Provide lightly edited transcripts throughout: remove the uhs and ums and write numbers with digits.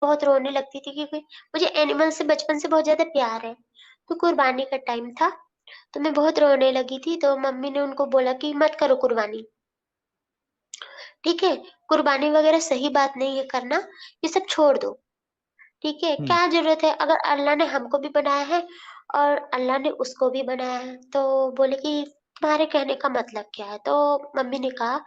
बहुत रोने लगती थी क्योंकि मुझे एनिमल से बचपन से बहुत ज़्यादा प्यार है। तो कुर्बानी का टाइम था, तो मैं बहुत रोने लगी थी, तो मम्मी ने उनको बोला कि मत करो कुर्बानी, ठीक है? कुर्बानी वगैरह सही बात नहीं है करना, ये सब छोड़ दो, ठीक है? हुँ, क्या ज़रूरत है अगर अल्लाह ने हमको भी बनाया है और अल्लाह ने उसको भी बनाया है। तो बोले कि तुम्हारे कहने का मतलब क्या है? तो मम्मी ने कहा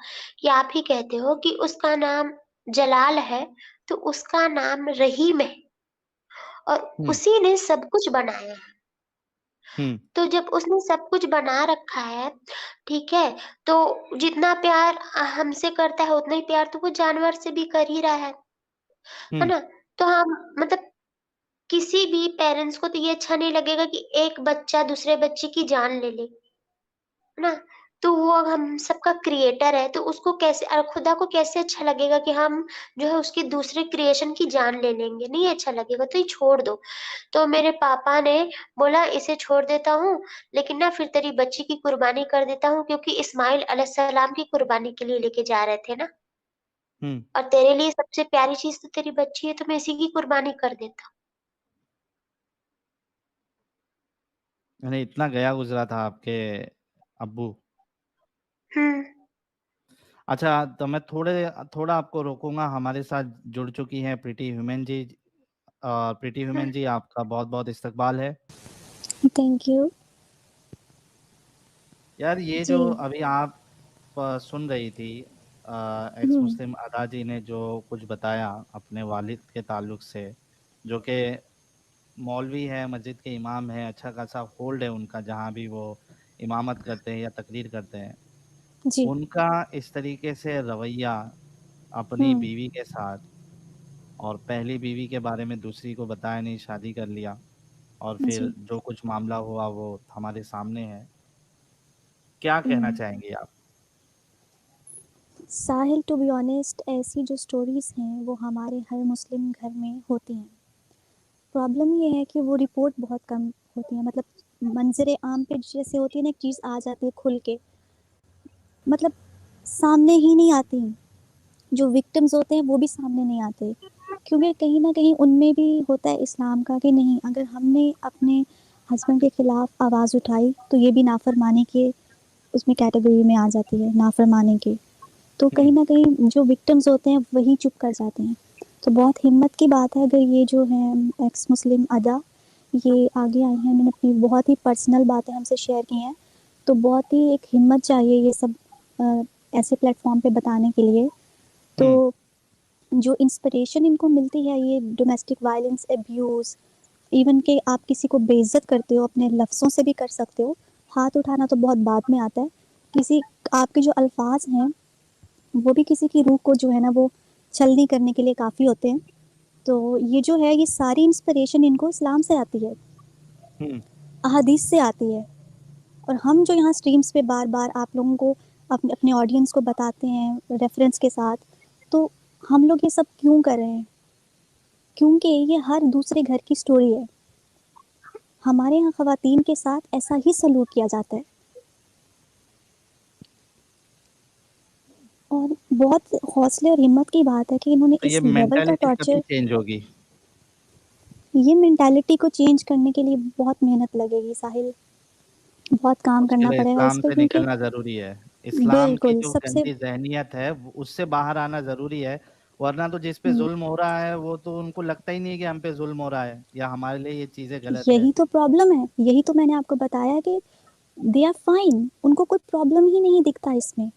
कि आप ही कहते हो कि उसका नाम जलाल है, तो उसका नाम रहीम है और हुँ, उसी ने सब कुछ बनाया है। हुँ, तो जब उसने सब कुछ बना रखा है, ठीक है? तो जितना प्यार हमसे करता है उतना ही प्यार तो वो जानवर से भी कर ही रहा है हुँ। ना? तो हम मतलब किसी भी पेरेंट्स को तो ये अच्छा नहीं लगेगा कि एक बच्चा दूसरे बच्चे की जान ले ले, है ना? तो वो हम सबका क्रिएटर है, तो उसको कैसे खुदा को कैसे अच्छा लगेगा कि हम जो है उसकी दूसरे क्रिएशन की जान ले लेंगे, नहीं अच्छा लगेगा, तो ये छोड़ दो। तो मेरे पापा ने बोला इसे छोड़ देता हूँ, लेकिन ना फिर तेरी बच्ची की कुर्बानी कर देता हूँ क्योंकि इस्माइल अलैहिस्सलाम की कुर्बानी के लिए लेके जा रहे थे ना, हुँ। और तेरे लिए सबसे प्यारी चीज़ तो तेरी बच्ची है, तो मैं इसी की कुर्बानी कर देता हूँ। यानी इतना गया गुज़रा था आपके अब्बू। हुँ, अच्छा, तो मैं थोड़ा आपको रोकूँगा, हमारे साथ जुड़ चुकी हैं प्रीति ह्यूमन जी। प्रीति हुँ, ह्यूमन जी, आपका बहुत-बहुत इस्तकबाल है। Thank you. यार, ये जी। जो अभी आप सुन रही थी, एक्स हुँ, मुस्लिम अदा जी ने जो कुछ बताया अपने वालिद के ताल्लुक से, जो कि मौलवी है, मस्जिद के इमाम हैं, अच्छा खासा होल्ड है उनका जहाँ भी वो इमामत करते हैं या तकरीर करते हैं। जी। उनका इस तरीके से रवैया अपनी हुँ, बीवी के साथ, और पहली बीवी के बारे में दूसरी को बताया नहीं, शादी कर लिया, और फिर जी। जो कुछ मामला हुआ वो हमारे सामने है। क्या कहना हुँ। चाहेंगी आप? साहिल, टू बी ऑनेस्ट, ऐसी जो स्टोरीज़ हैं वो हमारे हर मुस्लिम घर में होती हैं। प्रॉब्लम ये है कि वो रिपोर्ट बहुत कम होती है, मतलब मंज़र आम पे जैसे होती है ना, एक चीज़ आ जाती है खुल के, मतलब सामने ही नहीं आती। जो विक्टिम्स होते हैं वो भी सामने नहीं आते, क्योंकि कहीं न कहीं उनमें भी होता है इस्लाम का कि नहीं, अगर हमने अपने हस्बैंड के खिलाफ आवाज़ उठाई तो ये भी नाफ़रमानी के उसमें कैटेगरी में आ जाती है, नाफ़रमानी की। तो हुँ, कहीं न कहीं जो विक्टिम्स होते हैं वही चुप कर जाते हैं। तो बहुत हिम्मत की बात है अगर ये जो हैं एक्स मुस्लिम अदा, ये आगे आई हैं, इन्होंने अपनी बहुत ही पर्सनल बातें हमसे शेयर की हैं। तो बहुत ही एक हिम्मत चाहिए ये सब अ, ऐसे प्लेटफ़ॉर्म पे बताने के लिए। तो हुँ, जो इंस्पिरेशन इनको मिलती है ये डोमेस्टिक वायलेंस, अब्यूज़, इवन कि आप किसी को बेइज़्ज़त करते हो, अपने लफ्ज़ों से भी कर सकते हो। हाथ उठाना तो बहुत बाद में आता है। किसी आपके जो अल्फ़ाज़ हैं वो भी किसी की रूह को जो है ना वो छलनी करने के लिए काफ़ी होते हैं। तो ये जो है ये सारी इंस्पिरेशन इनको इस्लाम से आती है, हुँ। अहादीस से आती है। और हम जो यहाँ स्ट्रीम्स पे बार-बार आप लोगों को अपने अपने ऑडियंस को बताते हैं रेफ़रेंस के साथ, तो हम लोग ये सब क्यों कर रहे हैं? क्योंकि ये हर दूसरे घर की स्टोरी है। हमारे यहाँ ख़वातीन के साथ ऐसा ही सलूक किया जाता है। और बहुत हौसले और हिम्मत की बात है कि इन्होंने तो ये इस लेवल का मेंटालिटी कभी टॉर्चर, चेंज होगी? ये मेंटालिटी को चेंज करने के लिए बहुत मेहनत लगेगी साहिल, बहुत काम उसके करना लिए पड़ेगा इस इस्लाम पे, से क्योंकि निकलना ज़रूरी है। इस्लाम की बिल्कुल जो सबसे गंदी ज़हनियत है उससे बाहर आना ज़रूरी है, वरना तो जिस पे हुँ, ज़ुल्म हो रहा है वो तो उनको लगता ही नहीं है कि हम पे ज़ुल्म हो रहा है या हमारे लिए ये चीज़ें गलत है। यही तो प्रॉब्लम है। यही तो मैंने आपको बताया कि दे आर फाइन, उनको कोई प्रॉब्लम ही नहीं दिखता इसमें।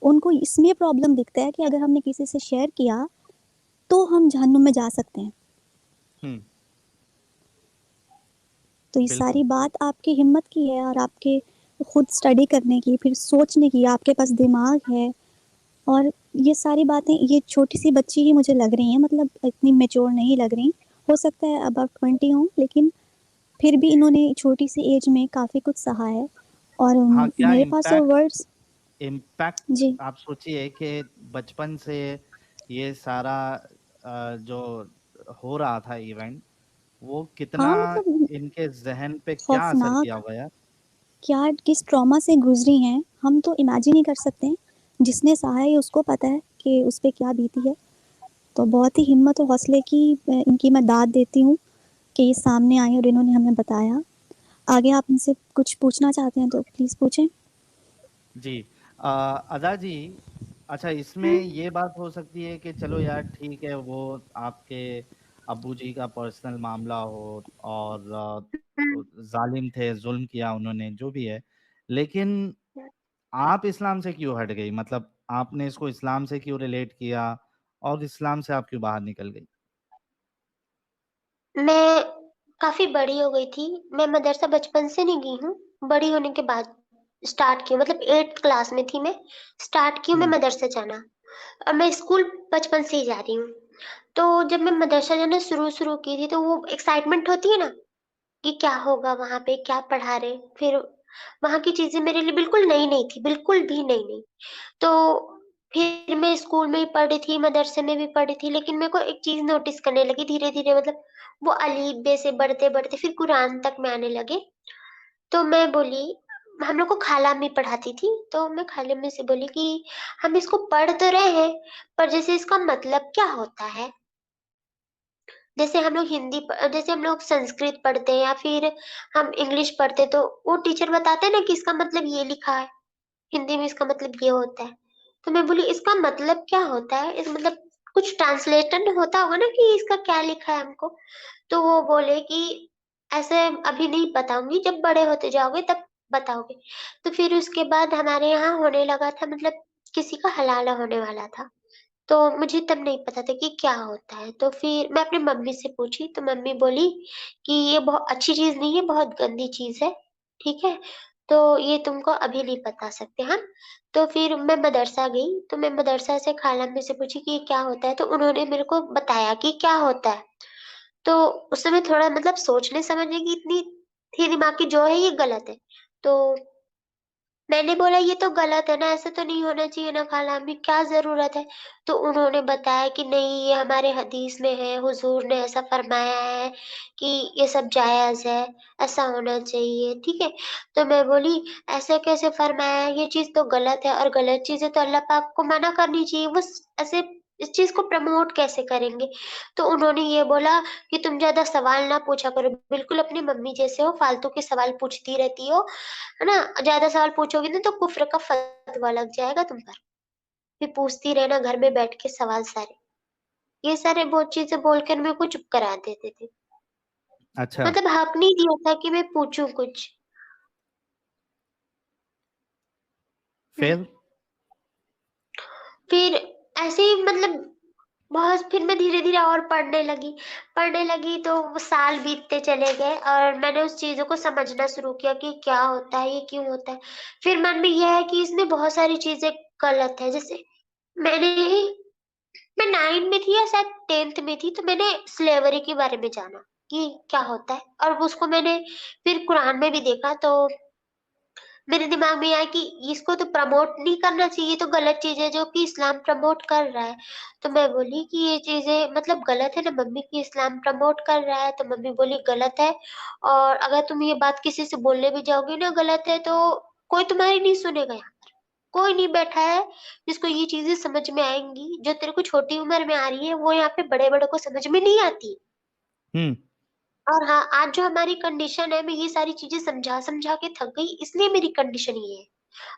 उनको इसमें प्रॉब्लम दिखता है कि अगर हमने किसी से शेयर किया, तो हम जहन्नुम में जा सकते हैं। हुँ, तो ये बिल्कुल। सारी बात आपकी हिम्मत की है और आपके खुद स्टडी करने की, फिर सोचने की, आपके पास दिमाग है। और ये सारी बातें ये छोटी-सी बच्ची ही मुझे लग रही हैं, मतलब इतनी मैच्योर नहीं लग रही। हो सकता है अबाउट 20 हों, लेकिन फिर भी इन्होंने छोटी-सी एज में काफ़ी कुछ सहा है। और हाँ, क्या मेरे पास तो वर्ड्स इम्पैक्ट जी। आप सोचिए कि बचपन से ये सारा जो हो रहा था इवेंट, वो कितना हाँ, मतलब इनके ज़हन पे क्या असर किया खौफ़नाक, होगा यार? क्या किस ट्रॉमा से गुज़री हैं, हम तो इमेजिन ही कर सकते हैं। जिसने सहा है उसको पता है कि उस पे क्या बीती है। तो बहुत ही हिम्मत और हौसले की इनकी मैं दाद देती हूँ कि ये सामने आए और इन्होंने हमें बताया। आगे आप इनसे कुछ पूछना चाहते हैं तो प्लीज़ पूछें। जी। अदा जी, अच्छा इसमें हम्म, ये बात हो सकती है कि चलो यार ठीक है, वो आपके अब्बू जी का पर्सनल मामला हो और हम्म, जालिम थे, जुल्म किया उन्होंने, जो भी है, लेकिन आप इस्लाम से क्यों हट गई? मतलब आपने इसको इस्लाम से क्यों रिलेट किया और इस्लाम से आप क्यों बाहर निकल गई? मैं काफ़ी बड़ी हो गई थी। मैं मदरसा बचपन से नहीं गई हूँ, बड़ी होने के बाद स्टार्ट की हूँ, मतलब 8th क्लास में थी मैं, स्टार्ट की हूँ मैं हुँ, मदरसा जाना। अब मैं स्कूल बचपन से ही जा रही हूँ। तो जब मैं मदरसा जाना शुरू की थी, तो वो एक्साइटमेंट होती है ना कि क्या होगा वहाँ पे, क्या पढ़ा रहे। फिर वहाँ की चीज़ें मेरे लिए बिल्कुल नई-नई थी, बिल्कुल भी नई-नई। तो फिर मैं स्कूल में ही पढ़ी थी, मदरसे में भी पढ़ी थी, लेकिन मेरे को एक चीज़ नोटिस करने लगी धीरे-धीरे, मतलब वो अलीफ बे से बढ़ते-बढ़ते फिर कुरान तक में आने लगे। तो मैं बोली, हम लोग को खाला अम्मी पढ़ाती थी, तो मैं खाला अम्मी से बोली कि हम इसको पढ़ तो रहे हैं, पर जैसे इसका मतलब क्या होता है? जैसे हम लोग जैसे हम लोग संस्कृत पढ़ते हैं या फिर हम इंग्लिश पढ़ते हैं, तो वो टीचर बताते हैं ना कि इसका मतलब ये लिखा है, हिंदी में इसका मतलब ये होता है। तो मैं बोली इसका मतलब क्या होता है? इस मतलब कुछ ट्रांसलेशन होता होगा ना कि इसका क्या लिखा है हमको? तो वो बोले कि ऐसे अभी नहीं बताऊँगी, जब बड़े होते जाओगे तब बताओगे। तो फिर उसके बाद हमारे यहाँ होने लगा था, मतलब किसी का हलाला होने वाला था। तो मुझे तब नहीं पता था कि क्या होता है। तो फिर मैं अपनी मम्मी से पूछी, तो मम्मी बोली कि ये बहुत अच्छी चीज़ नहीं है, बहुत गंदी चीज़ है, ठीक है? तो ये तुमको अभी नहीं बता सकते हम। तो फिर मैं मदरसा गई, तो मैं मदरसा से खाला अम्मी से पूछी कि ये क्या होता है? तो उन्होंने मेरे को बताया कि क्या होता है। तो उस समय थोड़ा मतलब सोचने समझने की इतनी थी दिमाग की, जो है ये गलत है। तो मैंने बोला ये तो गलत है ना, ऐसा तो नहीं होना चाहिए ना खाला अम्मी, क्या ज़रूरत है? तो उन्होंने बताया कि नहीं, ये हमारे हदीस में है, हुज़ूर ने ऐसा फरमाया है कि ये सब जायज़ है, ऐसा होना चाहिए, ठीक है? तो मैं बोली ऐसे कैसे फरमाया है? ये चीज़ तो गलत है, और गलत चीज़ें तो अल्लाह पाक को मना करनी चाहिए, वो ऐसे इस चीज़ को प्रमोट कैसे करेंगे? तो उन्होंने ये बोला कि तुम ज़्यादा सवाल ना पूछा करो, बिल्कुल अपनी मम्मी जैसे हो, फालतू के सवाल पूछती रहती हो, है ना? ज़्यादा सवाल पूछोगी ना तो कुफ़्र का फ़तवा लग जाएगा तुम पर। फिर पूछती रहना घर में बैठ के सवाल सारे। ये सारे बहुत चीज़ें बोलकर मेरे को चुप करा देते थे। अच्छा, मतलब हक नहीं दिया था कि मैं पूछूँ कुछ। हुँ। फिर? फिर ऐसे ही मतलब बहुत, फिर मैं धीरे-धीरे और पढ़ने लगी तो वो साल बीतते चले गए और मैंने उस चीज़ों को समझना शुरू किया कि क्या होता है, ये क्यों होता है। फिर मन में ये है कि इसमें बहुत सारी चीज़ें गलत है, जैसे मैंने मैं 9 में थी या शायद 10th में थी, तो मैंने स्लेवरी के बारे में जाना कि क्या होता है, और वो उसको मैंने फिर कुरान में भी देखा, तो मेरे दिमाग में आया कि इसको तो प्रमोट नहीं करना चाहिए, ये तो गलत चीज़ है जो कि इस्लाम प्रमोट कर रहा है। तो मैं बोली कि ये चीज़ें मतलब गलत है ना मम्मी, कि इस्लाम प्रमोट कर रहा है, तो मम्मी बोली गलत है, और अगर तुम ये बात किसी से बोलने भी जाओगी ना गलत है, तो कोई तुम्हारी नहीं सुनेगा यहाँ पर। कोई नहीं बैठा है जिसको ये चीज़ें समझ में आएँगी, जो तेरे को छोटी उम्र में आ रही है, वो यहाँ पे बड़े-बड़ों को समझ में नहीं आती। हुँ, और हाँ, आज जो हमारी कंडीशन है, मैं ये सारी चीज़ें समझा-समझा के थक गई, इसलिए मेरी कंडीशन ये है।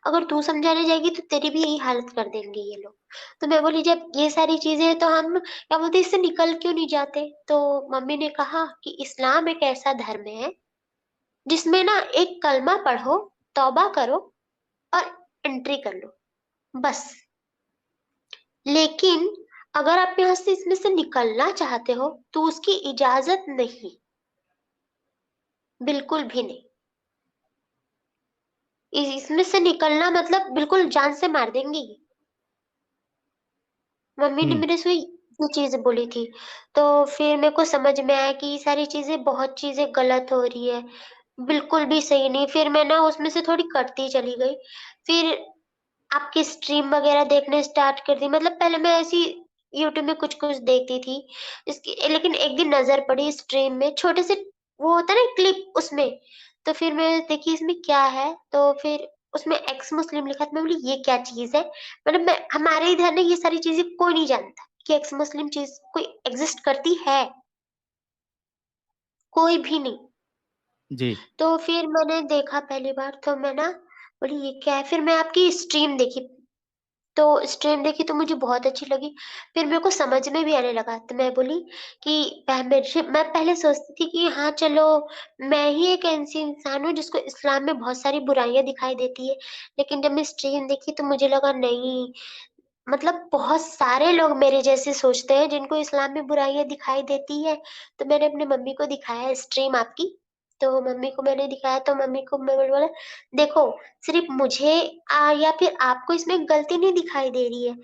अगर तू समझाने जाएगी तो तेरी भी यही हालत कर देंगे ये लोग। तो मैं बोली जब ये सारी चीज़ें हैं तो हम क्या बोलते हैं इससे निकल क्यों नहीं जाते? तो मम्मी ने कहा कि इस्लाम एक ऐसा धर्म है जिसमें ना एक कलमा पढ़ो, तौबा करो और एंट्री कर लो, बस। लेकिन अगर आप यहाँ से इसमें से निकलना चाहते हो तो उसकी इजाज़त नहीं, बिल्कुल भी नहीं। इसमें से निकलना मतलब बिल्कुल जान से मार देंगे ये। मम्मी ने हुँ, मेरे से ये चीज़ बोली थी। तो फिर मेरे को समझ में आया कि ये सारी चीज़ें बहुत चीज़ें गलत हो रही है, बिल्कुल भी सही नहीं। फिर मैं ना उसमें से थोड़ी कटती चली गई। फिर आपकी स्ट्रीम वगैरह देखने स्टार्ट कर दी, मतलब पहले मैं ऐसी यूट्यूब में कुछ-कुछ देखती थी। इसकी लेकिन एक दिन नज़र पड़ी स्ट्रीम में, छोटे से वो होता है ना क्लिप उसमें, तो फिर मैं देखी इसमें क्या है, तो फिर उसमें एक्स मुस्लिम लिखा था। मैं बोली ये क्या चीज़ है? मतलब मैं हमारे इधर ना ये सारी चीज़ें कोई नहीं जानता। कि एक्स मुस्लिम चीज़ कोई एग्ज़िस्ट करती है? कोई भी नहीं। जी। तो फिर मैंने देखा पहली बार तो मैं ना बोली ये क्या है? फिर मैं आपकी स्ट्रीम देखी, तो स्ट्रीम देखी तो मुझे बहुत अच्छी लगी। फिर मेरे को समझ में भी आने लगा, तो मैं बोली कि मैं पहले सोचती थी कि हाँ, चलो मैं ही एक ऐसी इंसान हूँ जिसको इस्लाम में बहुत सारी बुराइयाँ दिखाई देती है। लेकिन जब मैं स्ट्रीम देखी तो मुझे लगा नहीं, मतलब बहुत सारे लोग मेरे जैसे सोचते हैं जिनको इस्लाम में बुराइयाँ दिखाई देती है। तो मैंने अपनी मम्मी को दिखाया स्ट्रीम आपकी, तो मम्मी को मैंने दिखाया तो मम्मी को मैंने बोला, देखो सिर्फ़ मुझे या फिर आपको इसमें गलती नहीं दिखाई दे रही है,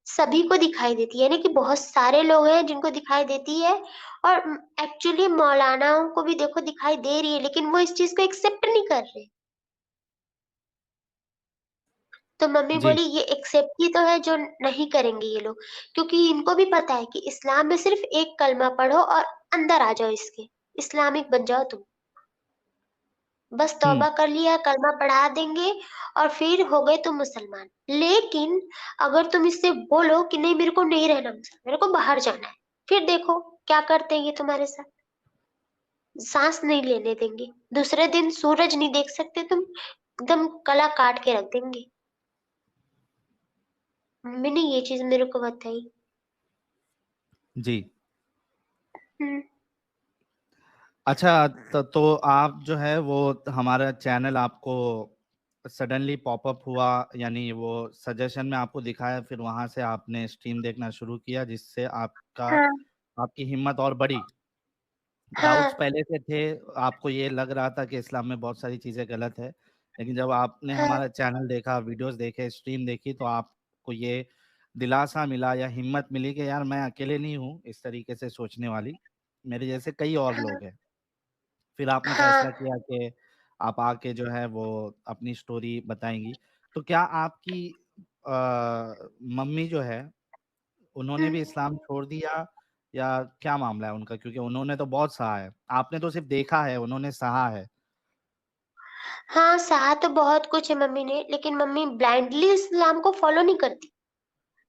सभी को दिखाई देती है, यानी कि बहुत सारे लोग हैं जिनको दिखाई देती है और एक्चुअली मौलानाओं को भी देखो दिखाई दे रही है, लेकिन वो इस चीज़ को एक्सेप्ट नहीं कर रहे। तो मम्मी जी। बोली ये एक्सेप्ट ही तो है जो नहीं करेंगे ये लोग, क्योंकि इनको भी पता है कि इस्लाम में सिर्फ़ एक कलमा पढ़ो और अंदर आ जाओ इसके, इस्लामिक बन जाओ तुम। बस हुँ। तौबा कर लिया, कलमा पढ़ा देंगे और फिर हो गए तुम मुसलमान। लेकिन अगर तुम इससे बोलो कि नहीं मेरे को नहीं रहना मुसलमान, मेरे को बाहर जाना है, फिर देखो क्या करते हैं ये तुम्हारे साथ। साँस नहीं लेने देंगे, दूसरे दिन सूरज नहीं देख सकते तुम, एकदम गला काट के रख देंगे। मम्मी ने ये चीज़ मेरे को बताई। जी। हुँ। अच्छा, तो आप जो है वो हमारा चैनल आपको सडनली पॉपअप हुआ, यानी वो सजेशन में आपको दिखाया, फिर वहाँ से आपने स्ट्रीम देखना शुरू किया, जिससे हाँ, आपकी हिम्मत और बढ़ी। हाँ, डाउट्स पहले से थे, आपको ये लग रहा था कि इस्लाम में बहुत सारी चीज़ें गलत है, लेकिन जब आपने हाँ, हमारा चैनल देखा, वीडियोज़ देखे, स्ट्रीम देखी, तो आपको ये दिलासा मिला या हिम्मत मिली कि यार मैं अकेले नहीं हूँ इस तरीके से सोचने वाली, मेरे जैसे कई और हाँ, लोग हैं। फिर आपने हाँ, फैसला किया कि आप आके जो है वो अपनी स्टोरी बताएँगी। तो क्या आपकी मम्मी जो है, उन्होंने हुँ। भी इस्लाम छोड़ दिया या क्या मामला है उनका? क्योंकि उन्होंने तो बहुत सहा है। आपने तो सिर्फ़ देखा है, उन्होंने सहा है। हाँ, सहा तो बहुत कुछ है मम्मी ने, लेकिन मम्मी ब्लाइंडली इस्लाम को फ़ॉलो नहीं करती।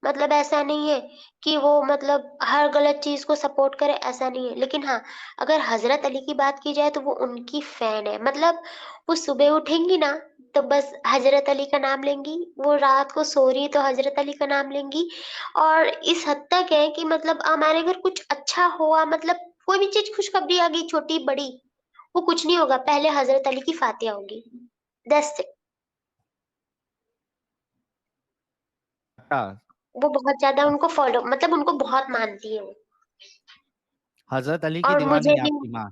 मतलब ऐसा नहीं है कि वो मतलब हर गलत चीज़ को सपोर्ट करे, ऐसा नहीं है। लेकिन हाँ, अगर हज़रत अली की बात की जाए तो वो उनकी फ़ैन है। मतलब वो सुबह उठेंगी ना, तो बस हज़रत अली का नाम लेंगी, वो रात को सो रही है तो हज़रत अली का नाम लेंगी और इस हद तक है कि मतलब हमारे घर कुछ अच्छा हुआ, मतलब कोई भी चीज़ खुशखबरी आ गई छोटी-बड़ी, वो कुछ नहीं होगा, पहले हज़रत अली की फ़ातिहा होगी। That's it. अच्छा, वो बहुत ज़्यादा उनको फ़ॉलो मतलब उनको बहुत मानती है वो। हज़रत अली की और दीवानी मुझे है भी आपकी माँ।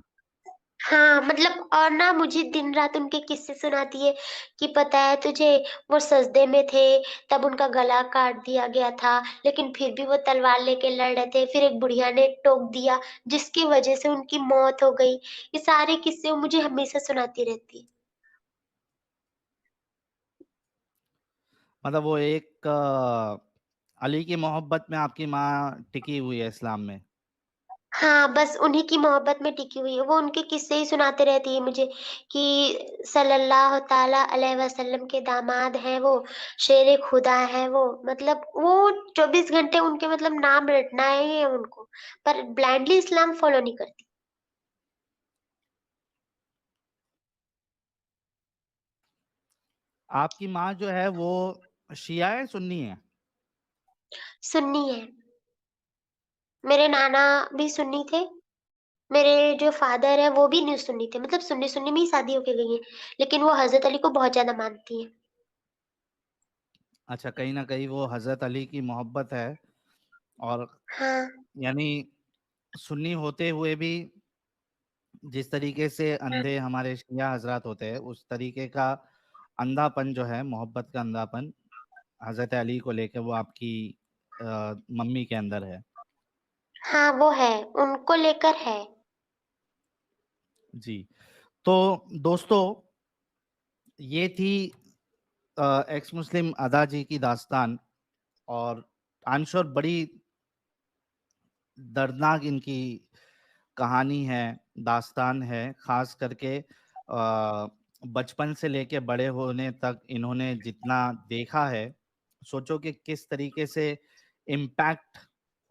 हाँ, मतलब और ना मुझे दिन-रात उनके किस्से सुनाती है कि पता है तुझे वो सजदे में थे, तब उनका गला काट दिया गया था, लेकिन फिर भी वो तलवार लेके लड़ रहे थे, फिर एक बुढ़िया ने टोक दिया, जिसकी वज़ह से उनकी मौत हो गई। ये सारे किस्से वो मुझे हमेशा सुनाती रहती है। मतलब वो एक अली की मोहब्बत में आपकी माँ टिकी हुई है इस्लाम में। हाँ, बस उन्हीं की मोहब्बत में टिकी हुई है। वो उनके किस्से ही सुनाते रहती है मुझे कि सल्लल्लाहु ताला अलैहि वसल्लम के दामाद हैं वो, शेरे खुदा हैं वो। मतलब वो 24 घंटे उनके मतलब नाम रटना ही है उनको, पर ब्लाइंडली इस्लाम फ़ॉलो नहीं करती। आपकी माँ जो है वो शिया है, सुन्नी है? सुन्नी है। मेरे नाना भी सुन्नी थे, मेरे जो फ़ादर हैं वो भी नहीं सुन्नी थे, मतलब सुन्नी-सुन्नी में ही शादी होके गई हैं, लेकिन वो हज़रत अली को बहुत ज़्यादा मानती हैं। अच्छा, कहीं न कहीं वो हज़रत अली की मोहब्बत है, और हाँ, यानी सुन्नी होते हुए भी जिस तरीके से हाँ, अंधे हमारे शिया हज़रात होते हैं, उस तरीके का अंधापन जो है, मोहब्बत का अंधापन हज़रत अली को लेके वो आपकी मम्मी के अंदर है। हाँ, वो है, उनको लेकर है। जी। तो दोस्तों, ये थी एक्स मुस्लिम अदा जी की दास्तान, और आई एम श्योर बड़ी दर्दनाक इनकी कहानी है, दास्तान है, ख़ास करके बचपन से लेके बड़े होने तक इन्होंने जितना देखा है, सोचो कि किस तरीके से इम्पैक्ट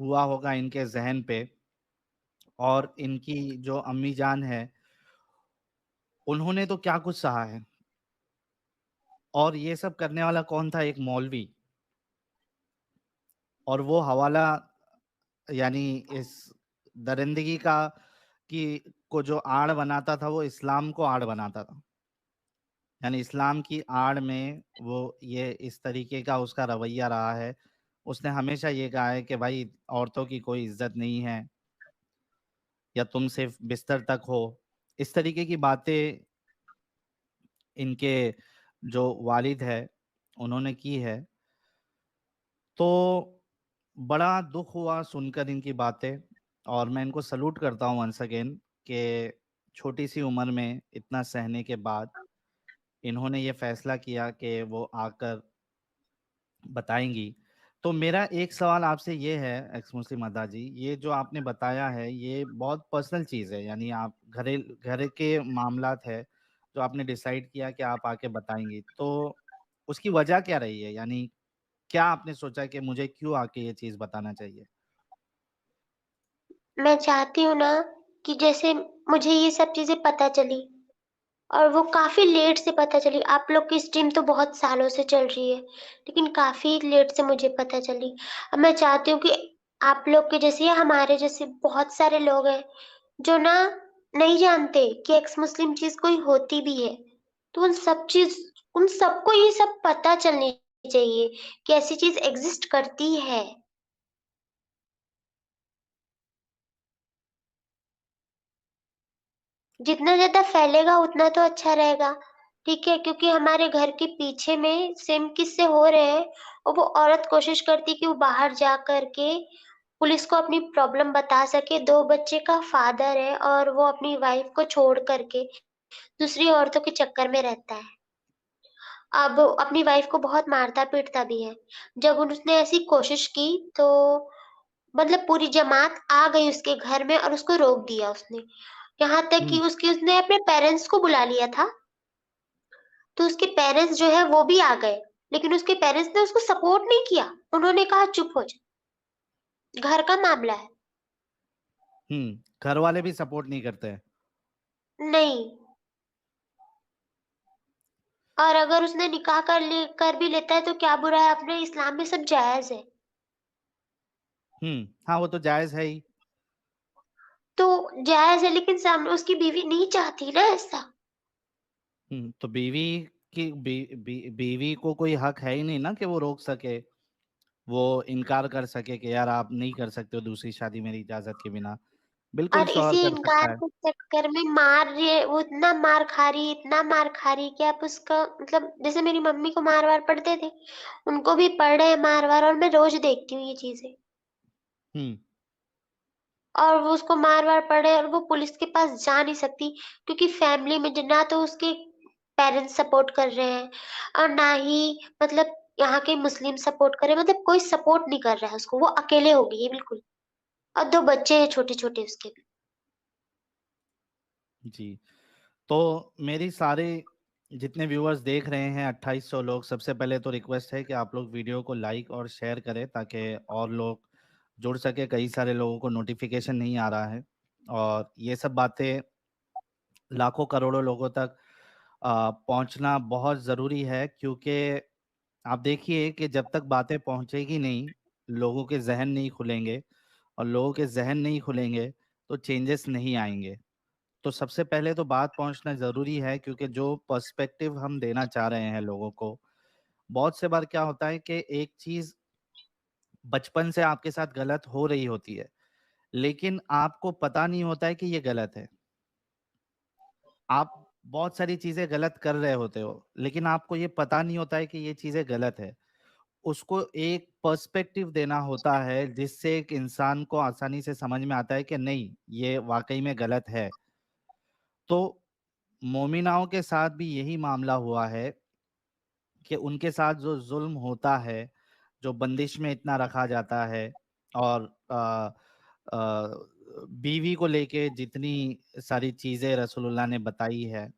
हुआ होगा इनके ज़हन पे, और इनकी जो अम्मी जान है, उन्होंने तो क्या कुछ सहा है। और ये सब करने वाला कौन था? एक मौलवी। और वो हवाला, यानी इस दरिंदगी का की को जो आड़ बनाता था, वो इस्लाम को आड़ बनाता था। यानी इस्लाम की आड़ में वो ये इस तरीके का उसका रवैया रहा है। उसने हमेशा ये कहा है कि भाई औरतों की कोई इज्जत नहीं है, या तुम सिर्फ बिस्तर तक हो। इस तरीके की बातें इनके जो वालिद है उन्होंने की है। तो बड़ा दुख हुआ सुनकर इनकी बातें, और मैं इनको सलूट करता हूँ वंस अगेन कि छोटी सी उम्र में इतना सहने के बाद इन्होंने ये फैसला किया कि वो आकर बताएंगी। तो मेरा एक सवाल आपसे ये है एक्स मुस्लिम अदा जी, ये जो आपने बताया है ये बहुत पर्सनल चीज़ है, यानी आप घर के मामलात है जो आपने डिसाइड किया कि आप आके बताएंगी, तो उसकी वजह क्या रही है? यानी क्या आपने सोचा कि मुझे क्यों आके ये चीज़ बताना चाहिए? मैं चाहती हूँ ना कि जैसे मुझे ये सब चीज़ें पता चली और वो काफ़ी लेट से पता चली। आप लोग की स्ट्रीम तो बहुत सालों से चल रही है, लेकिन काफ़ी लेट से मुझे पता चली। अब मैं चाहती हूँ कि आप लोग के जैसे या हमारे जैसे बहुत सारे लोग हैं, जो ना नहीं जानते कि एक्स मुस्लिम चीज़ कोई होती भी है। तो उन सबको ये सब पता चलनी चाहिए कि ऐसी चीज़ एग्ज़िस्ट करती है। जितना ज़्यादा फैलेगा उतना तो अच्छा रहेगा, ठीक है? क्योंकि हमारे घर के पीछे में सेम किस्से हो रहे हैं और वो औरत कोशिश करती है कि वो बाहर जा कर के पुलिस को अपनी प्रॉब्लम बता सके। 2 बच्चे का फादर है और वो अपनी वाइफ को छोड़ कर के दूसरी औरतों के चक्कर में रहता है। अब अपनी वाइफ को बहुत मारता-पीटता भी है। जब उसने ऐसी कोशिश की तो मतलब पूरी जमात आ गई उसके घर में और उसको रोक दिया उसने। यहाँ तक कि हुँ, उसने अपने पेरेंट्स को बुला लिया था, तो उसके पेरेंट्स जो है वो भी आ गए, लेकिन उसके पेरेंट्स ने उसको सपोर्ट नहीं किया। उन्होंने कहा चुप हो जा, घर का मामला है। हुँ, घर वाले भी सपोर्ट नहीं करते हैं। नहीं, और अगर उसने निकाह कर भी लेता है तो क्या बुरा है? अपने इस्लाम में सब जायज़ है। हुँ, हाँ, वो तो जायज़ है ही। तो जायज़ है लेकिन सामने उसकी बीवी नहीं चाहती ना ऐसा। हुँ, तो बीवी को कोई हक है ही नहीं ना कि वो रोक सके, वो इनकार कर सके कि यार आप नहीं कर सकते हो दूसरी शादी मेरी इजाज़त के बिना। बिल्कुल और शौहर इसी कर सकता इनकार है। के चक्कर में मार रही है, वो इतना मार खा रही है, इतना मार खा रही है कि आप उसका मतलब जैसे मेरी मम्मी को मार-वार पड़ते थे, उनको भी पड़ रहे हैं मार-वार और मैं रोज़ देखती हूँ ये चीज़ें। हुँ, और वो उसको मार-वार पड़ रहे हैं और वो पुलिस के पास जा नहीं सकती क्योंकि फैमिली में ज ना तो उसके पेरेंट्स सपोर्ट कर रहे हैं और ना ही मतलब यहाँ के मुस्लिम सपोर्ट कर रहे हैं, मतलब कोई सपोर्ट नहीं कर रहा है उसको, वो अकेले हो गई है बिल्कुल। और 2 बच्चे हैं छोटे-छोटे उसके भी। जी। तो मेरी सारे जितने व्यूअर्स देख रहे हैं 2800 लोग, सबसे पहले तो रिक्वेस्ट है कि आप लोग वीडियो को लाइक और शेयर करें ताकि और लोग जुड़ सके। कई सारे लोगों को नोटिफिकेशन नहीं आ रहा है, और ये सब बातें लाखों करोड़ों लोगों तक पहुंचना बहुत ज़रूरी है, क्योंकि आप देखिए कि जब तक बातें पहुंचेगी नहीं, लोगों के जहन नहीं खुलेंगे, और लोगों के जहन नहीं खुलेंगे तो चेंजेस नहीं आएंगे। तो सबसे पहले तो बात पहुंचना ज़रूरी है, क्योंकि जो पर्सपेक्टिव हम देना चाह रहे हैं लोगों को, बहुत से बार क्या होता है कि एक चीज़ बचपन से आपके साथ गलत हो रही होती है, लेकिन आपको पता नहीं होता है कि ये गलत है। आप बहुत सारी चीज़ें गलत कर रहे होते हो, लेकिन आपको ये पता नहीं होता है कि ये चीज़ें गलत है। उसको एक पर्सपेक्टिव देना होता है, जिससे एक इंसान को आसानी से समझ में आता है कि नहीं, ये वाक़ई में गलत है। तो मोमिनाओं के साथ भी यही मामला हुआ है कि उनके साथ जो ज़ुल्म होता है, जो बंदिश में इतना रखा जाता है, और बीवी को लेके जितनी सारी चीज़ें रसूलुल्लाह ने बताई है,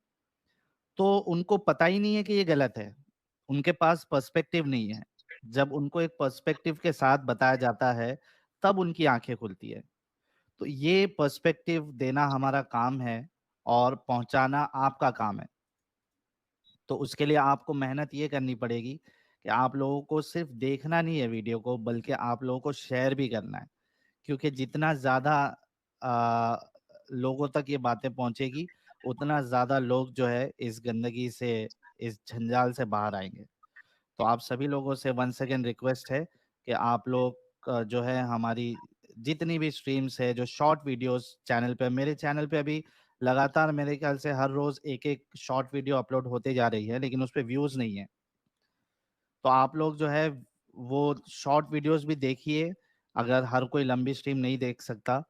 तो उनको पता ही नहीं है कि ये गलत है। उनके पास पर्सपेक्टिव नहीं है। जब उनको एक पर्सपेक्टिव के साथ बताया जाता है, तब उनकी आंखें खुलती है। तो ये पर्सपेक्टिव देना हमारा काम है और पहुंचाना आपका काम है। तो उसके लिए आपको मेहनत ये करनी पड़ेगी कि आप लोगों को सिर्फ देखना नहीं है वीडियो को, बल्कि आप लोगों को शेयर भी करना है। क्योंकि जितना ज़्यादा लोगों तक ये बातें पहुंचेगी, उतना ज़्यादा लोग जो है इस गंदगी से, इस जंजाल से बाहर आएंगे। तो आप सभी लोगों से वन सेकेंड रिक्वेस्ट है कि आप लोग जो है हमारी जितनी भी स्ट्रीम्स है, जो शॉर्ट वीडियोस चैनल पे, मेरे चैनल पे अभी लगातार मेरे ख्याल से हर रोज एक एक शॉर्ट वीडियो अपलोड होते जा रही है, लेकिन उस पर व्यूज नहीं है। तो आप लोग जो है वो शॉर्ट वीडियोस भी देखिए, अगर हर कोई लंबी स्ट्रीम नहीं देख सकता,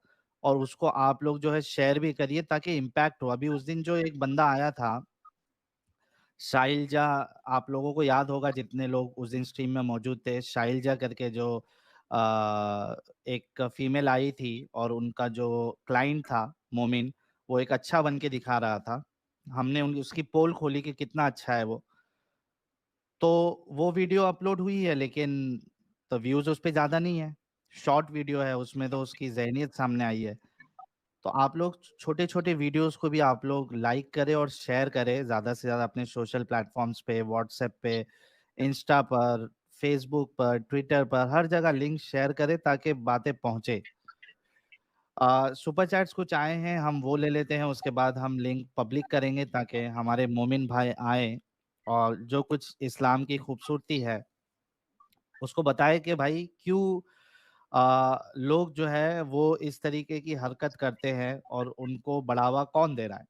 और उसको आप लोग जो है शेयर भी करिए ताकि इम्पैक्ट हो। अभी उस दिन जो एक बंदा आया था शाइलजा, आप लोगों को याद होगा जितने लोग उस दिन स्ट्रीम में मौजूद थे, शाइलजा करके जो एक फीमेल आई थी, और उनका जो क्लाइंट था मोमिन, वो एक अच्छा बन के दिखा रहा था। हमने उनकी उसकी पोल खोली कि कितना अच्छा है वो। तो वो वीडियो अपलोड हुई है, लेकिन तो व्यूज उस पे ज्यादा नहीं है। शॉर्ट वीडियो है, उसमें तो उसकी जहनियत सामने आई है। तो आप लोग छोटे छोटे वीडियोस को भी आप लोग लाइक करें और शेयर करें ज़्यादा से ज़्यादा अपने सोशल प्लेटफॉर्म्स पे, व्हाट्सएप पे, इंस्टा पर, फेसबुक पर, ट्विटर पर, हर जगह लिंक शेयर करें ताकि बातें पहुंचे। सुपर चैट्स कुछ आए हैं, हम वो ले लेते हैं, उसके बाद हम लिंक पब्लिक करेंगे ताकि हमारे मोमिन भाई आए और जो कुछ इस्लाम की खूबसूरती है उसको बताए कि भाई क्यों लोग जो है वो इस तरीके की हरकत करते हैं और उनको बढ़ावा कौन दे रहा है,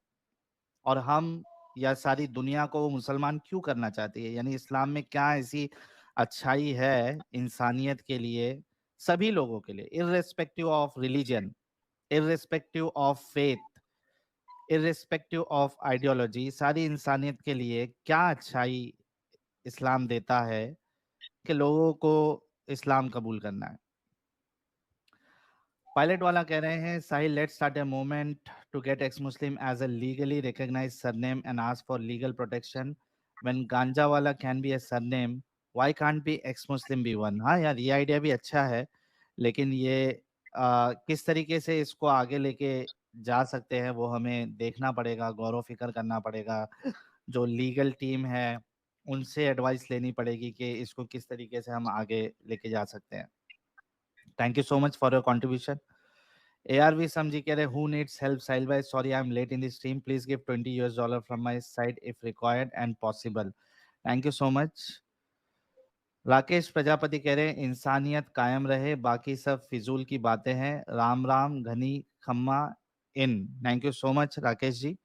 और हम या सारी दुनिया को वो मुसलमान क्यों करना चाहती है। यानी इस्लाम में क्या ऐसी अच्छाई है इंसानियत के लिए, सभी लोगों के लिए, irrespective of religion, irrespective of faith, irrespective of ideology, सारी इंसानियत के लिए क्या अच्छाई इस्लाम देता है कि लोगों को इस्लाम कबूल करना है। पायलट वाला कह रहे हैं, Sahil let's start a movement to get ex Muslim as a legally recognised surname and ask for legal protection when Ganjawala can be a surname, why can't be ex Muslim be one. हाँ यार, ये idea भी अच्छा है, लेकिन ये किस तरीके से इसको आगे लेके जा सकते हैं वो हमें देखना पड़ेगा, गौर व फिक्र करना पड़ेगा। जो लीगल टीम है उनसे एडवाइस लेनी पड़ेगी कि इसको किस तरीके से हम आगे लेके जा सकते हैं। Thank you so much for your contribution. ARV Samji keh rahe, who needs help? Sahil bhai, sorry I'm late in the stream. Please give $20 from my side if required and possible. Thank you so much. Rakesh Prajapati कह रहे हैं, इंसानियत कायम रहे, बाकी सब फिजूल की बातें हैं। राम राम घनी खम्मा इन। Thank you so much Rakesh ji.